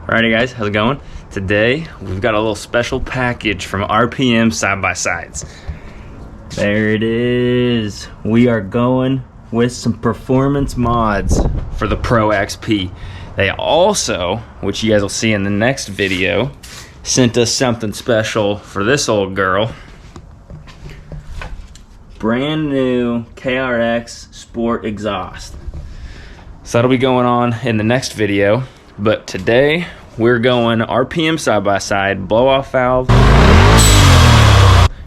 Alrighty guys, how's it going? Today we've got a little special package from RPM side-by-sides. There it is. We are going with some performance mods for the Pro XP. They also, which you guys will see in the next video, sent us something special for this old girl. Brand new KRX Sport exhaust. So that'll be going on in the next video. But today we're going RPM side-by-side, blow-off valve,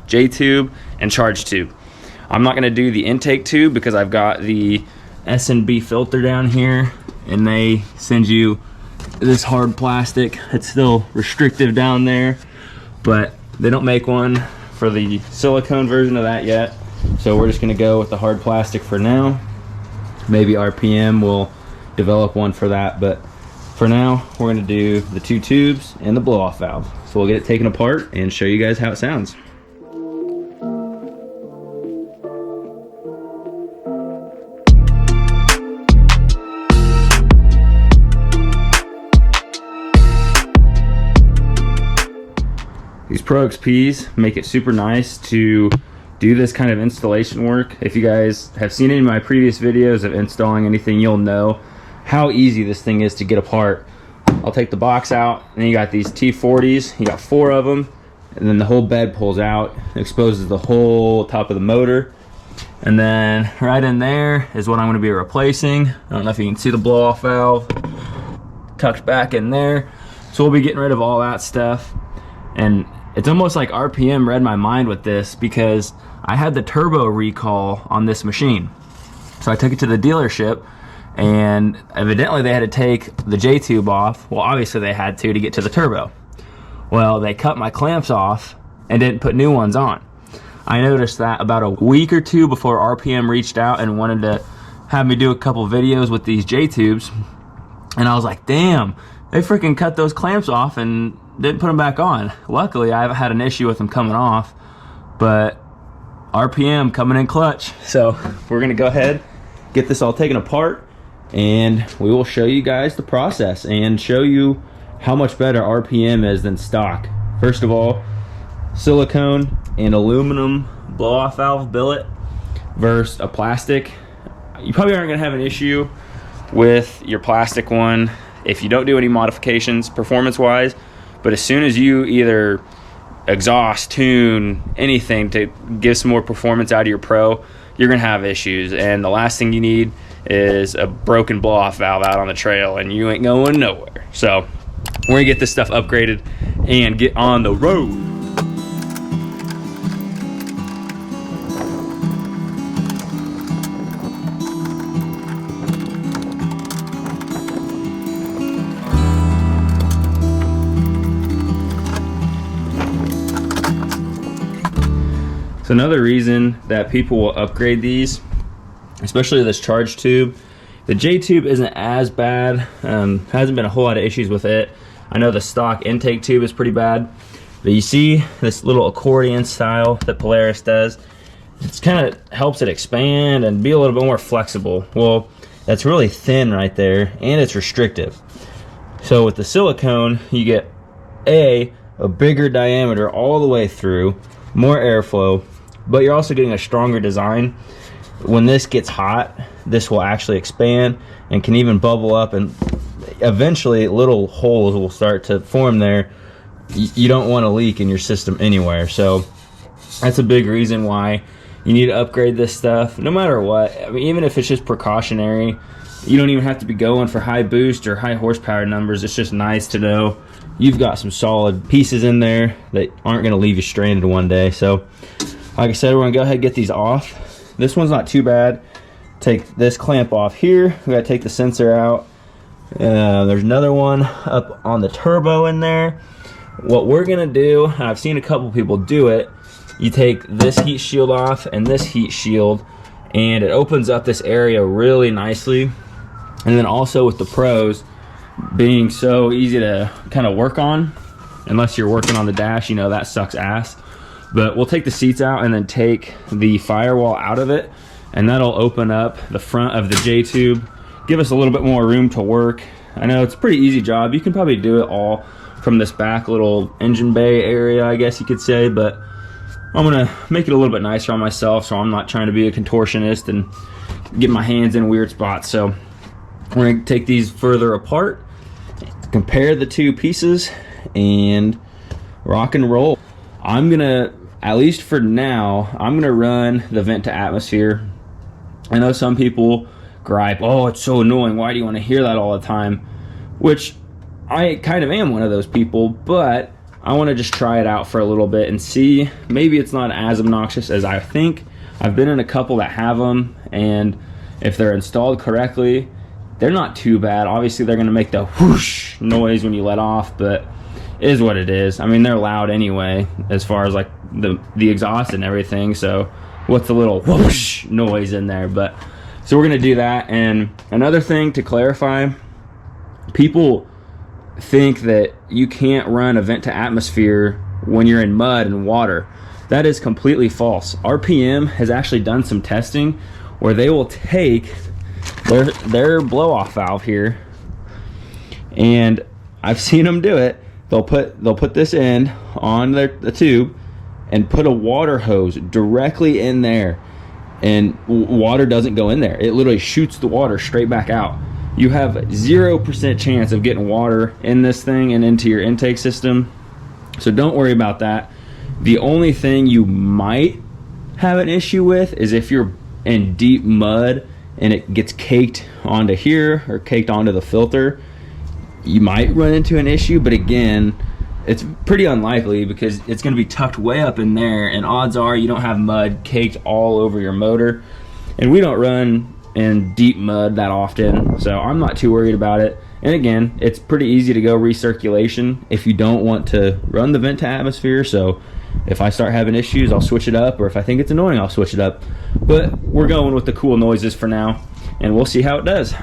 J-tube, and charge tube. I'm not gonna do the intake tube because I've got the S&B filter down here, and they send you this hard plastic. It's still restrictive down there, but they don't make one for the silicone version of that yet. So we're just gonna go with the hard plastic for now. Maybe RPM will develop one for that, but for now, we're gonna do the two tubes and the blow-off valve. So we'll get it taken apart and show you guys how it sounds. These Pro XPs make it super nice to do this kind of installation work. If you guys have seen any of my previous videos of installing anything, you'll know how easy this thing is to get apart. I'll take the box out, and then you got these T40s. You got 4 of them, and then the whole bed pulls out, exposes the whole top of the motor. And then right in there is what I'm going to be replacing. I don't know if you can see the blow-off valve tucked back in there. So we'll be getting rid of all that stuff. And it's almost like RPM read my mind with this, because I had the turbo recall on this machine. So I took it to the dealership, and evidently they had to take the J-tube off. Well, obviously they had to get to the turbo. Well, they cut my clamps off and didn't put new ones on. I noticed that about a week or two before RPM reached out and wanted to have me do a couple videos with these J-tubes. And I was like, damn, they freaking cut those clamps off and didn't put them back on. Luckily, I haven't had an issue with them coming off, but RPM coming in clutch. So we're gonna go ahead, get this all taken apart, and we will show you guys the process and show you how much better RPM is than stock. First of all, silicone and aluminum blow-off valve billet versus a plastic. You probably aren't gonna have an issue with your plastic one if you don't do any modifications performance-wise, but as soon as you either exhaust, tune, anything to give some more performance out of your Pro, you're gonna have issues, and the last thing you need is a broken blow-off valve out on the trail and you ain't going nowhere. So we're gonna get this stuff upgraded and get on the road. So another reason that people will upgrade these, especially this charge tube, the J-tube isn't as bad. Hasn't been a whole lot of issues with it. I know the stock intake tube is pretty bad, but you see this little accordion style that Polaris does. It's kind of helps it expand and be a little bit more flexible. Well, that's really thin right there, and it's restrictive. So with the silicone, you get a bigger diameter all the way through, more airflow, but you're also getting a stronger design. When this gets hot, this will actually expand and can even bubble up, and eventually little holes will start to form there. You don't want to leak in your system anywhere. So that's a big reason why you need to upgrade this stuff, no matter what. I mean, even if it's just precautionary, you don't even have to be going for high boost or high horsepower numbers. It's just nice to know you've got some solid pieces in there that aren't going to leave you stranded one day. So like I said, we're going to go ahead and get these off. This one's not too bad. Take this clamp off here. We got to take the sensor out. There's another one up on the turbo in there. What we're going to do, and I've seen a couple people do it, you take this heat shield off and this heat shield, and it opens up this area really nicely. And then also with the Pros being so easy to kind of work on, unless you're working on the dash, you know that sucks ass. But we'll take the seats out and then take the firewall out of it, and that'll open up the front of the J-tube, give us a little bit more room to work. I know it's a pretty easy job. You can probably do it all from this back little engine bay area, I guess you could say, but I'm gonna make it a little bit nicer on myself, so I'm not trying to be a contortionist and get my hands in weird spots. So we're gonna take these further apart, compare the two pieces, and rock and roll. I'm gonna, at least for now, I'm gonna run the vent to atmosphere. I know some people gripe, oh, it's so annoying, why do you want to hear that all the time? Which I kind of am one of those people, but I want to just try it out for a little bit and see. Maybe it's not as obnoxious as I think. I've been in a couple that have them, and if they're installed correctly, they're not too bad. Obviously they're going to make the whoosh noise when you let off, but it is what it is. I mean, they're loud anyway as far as like the exhaust and everything, so what's the little whoosh noise in there? But so we're going to do that. And another thing to clarify, people think that you can't run a vent to atmosphere when you're in mud and water. That is completely false. RPM has actually done some testing where they will take their blow off valve here, and I've seen them do it. They'll put this end on the tube and put a water hose directly in there, and water doesn't go in there. It literally shoots the water straight back out. You have 0% chance of getting water in this thing and into your intake system, so don't worry about that. The only thing you might have an issue with is if you're in deep mud and it gets caked onto here or caked onto the filter. You might run into an issue, but again, it's pretty unlikely because it's going to be tucked way up in there, and odds are you don't have mud caked all over your motor. And we don't run in deep mud that often, so I'm not too worried about it. And again, it's pretty easy to go recirculation if you don't want to run the vent to atmosphere. So if I start having issues, I'll switch it up, or if I think it's annoying, I'll switch it up. But we're going with the cool noises for now, and we'll see how it does.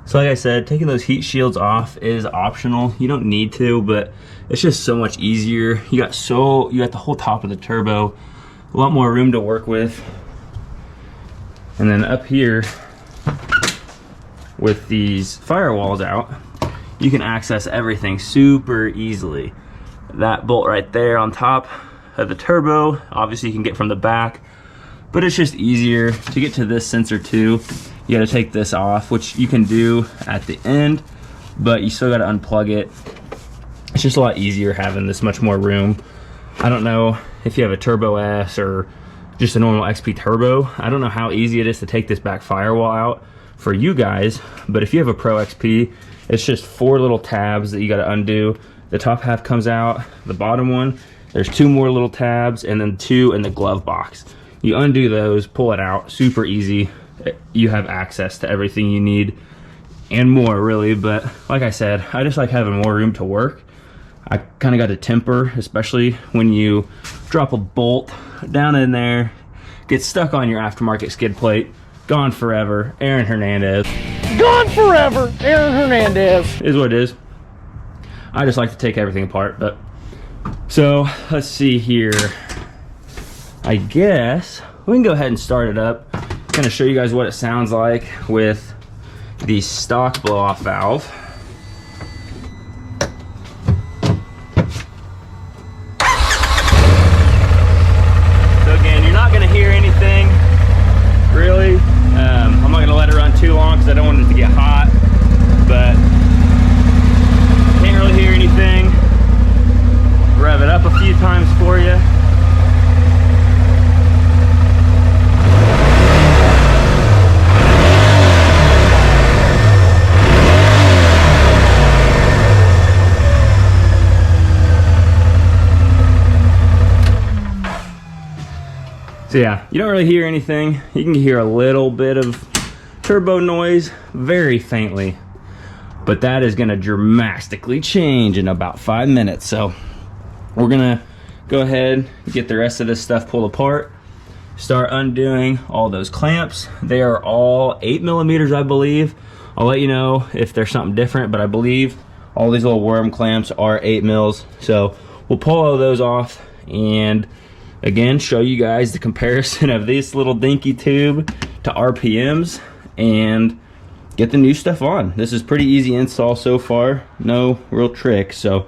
So like I said, taking those heat shields off is optional. You don't need to, but it's just so much easier. You got the whole top of the turbo, a lot more room to work with. And then up here with these firewalls out, you can access everything super easily. That bolt right there on top of the turbo, obviously you can get from the back, but it's just easier to get to this sensor too. You got to take this off, which you can do at the end, but you still got to unplug it. It's just a lot easier having this much more room. I don't know if you have a Turbo S or just a normal XP Turbo. I don't know how easy it is to take this back firewall out for you guys, but if you have a Pro XP, it's just 4 little tabs that you got to undo. The top half comes out, the bottom one, there's 2 more little tabs, and then 2 in the glove box. You undo those, pull it out, super easy. You have access to everything you need and more, really. But like I said, I just like having more room to work. I kind of got a temper, especially when you drop a bolt down in there, get stuck on your aftermarket skid plate, gone forever. Aaron Hernandez. Gone forever, Aaron Hernandez. Is what it is. I just like to take everything apart. But so let's see here. I guess we can go ahead and start it up. I'm gonna show you guys what it sounds like with the stock blow-off valve. So again, you're not gonna hear anything really. I'm not gonna let it run too long because I don't want it to get hot, but can't really hear anything. Rev it up a few times for you. So yeah, you don't really hear anything. You can hear a little bit of turbo noise, very faintly, but that is gonna dramatically change in about 5 minutes. So we're gonna go ahead and get the rest of this stuff pulled apart, start undoing all those clamps. They are all 8mm, I believe. I'll let you know if there's something different, but I believe all these little worm clamps are 8mm. So we'll pull all those off and again show you guys the comparison of this little dinky tube to RPMs and get the new stuff on. This is pretty easy install so far, no real tricks, so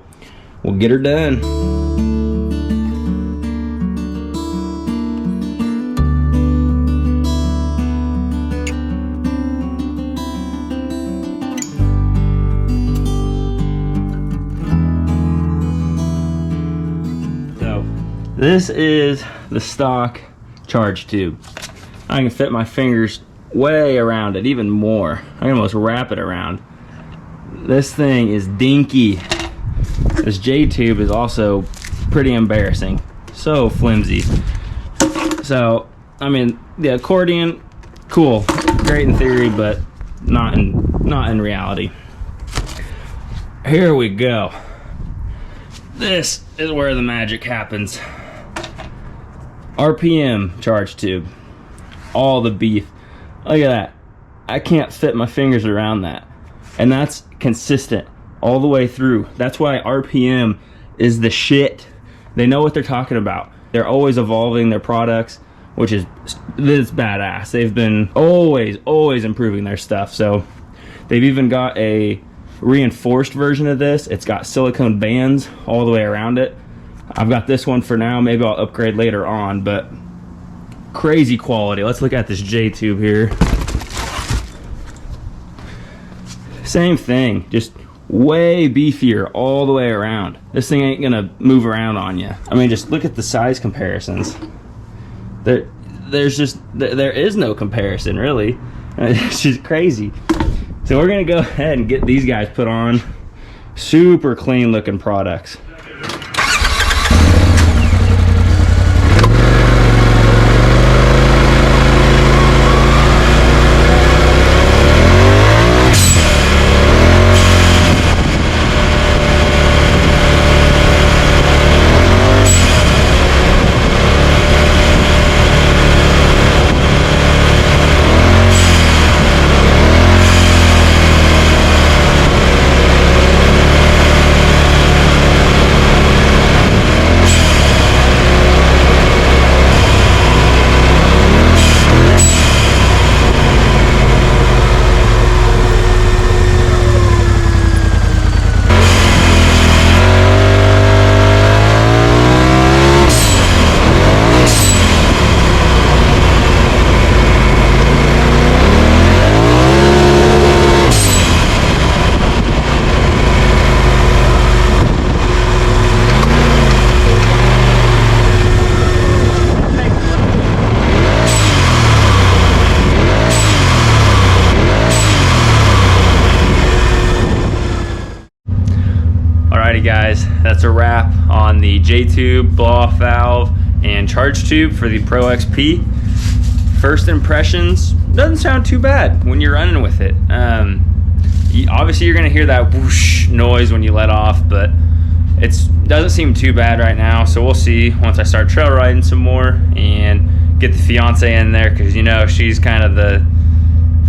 we'll get her done. So this is the stock charge tube. I can fit my fingers way around it, even more. I can almost wrap it around. This thing is dinky. This J tube is also pretty embarrassing. So flimsy. So, I mean, the accordion, cool, great in theory, but not in reality. Here we go. This is where the magic happens. RPM charge tube. All the beef. Look at that. I can't fit my fingers around that. And that's consistent all the way through. That's why RPM is the shit. They know what they're talking about. They're always evolving their products, which is badass. They've been always improving their stuff. So they've even got a reinforced version of this. It's got silicone bands all the way around it. I've got this one for now. Maybe I'll upgrade later on, but crazy quality. Let's look at this J tube here. Same thing, just way beefier all the way around. This thing ain't gonna move around on you. I mean, just look at the size comparisons. There is no comparison, really. It's just crazy. So we're gonna go ahead and get these guys put on. Super clean looking products. Alrighty guys, that's a wrap on the J-tube, blow-off valve, and charge tube for the Pro XP. First impressions, doesn't sound too bad when you're running with it. Obviously you're gonna hear that whoosh noise when you let off, but it doesn't seem too bad right now, so we'll see once I start trail riding some more and get the fiance in there, because you know she's kind of the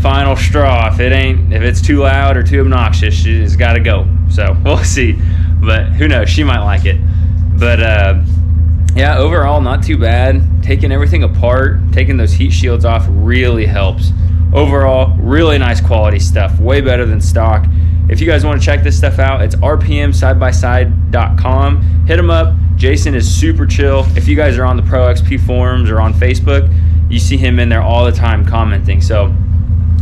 final straw. If it's too loud or too obnoxious, she's got to go. So we'll see, but who knows, she might like it. But yeah, overall not too bad. Taking everything apart, taking those heat shields off really helps. Overall, really nice quality stuff, way better than stock. If you guys want to check this stuff out, it's rpmsidebyside.com. Hit him up. Jason is super chill. If you guys are on the Pro XP forums or on Facebook, you see him in there all the time commenting. So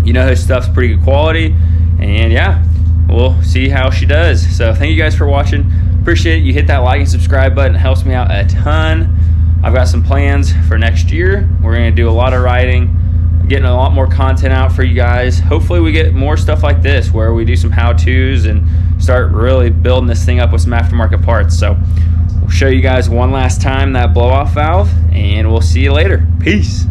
you know his stuff's pretty good quality, and yeah, we'll see how she does. So thank you guys for watching. Appreciate it. You hit that like and subscribe button. It helps me out a ton. I've got some plans for next year. We're going to do a lot of riding, getting a lot more content out for you guys. Hopefully we get more stuff like this where we do some how-tos and start really building this thing up with some aftermarket parts. So we'll show you guys one last time that blow-off valve, and we'll see you later. Peace.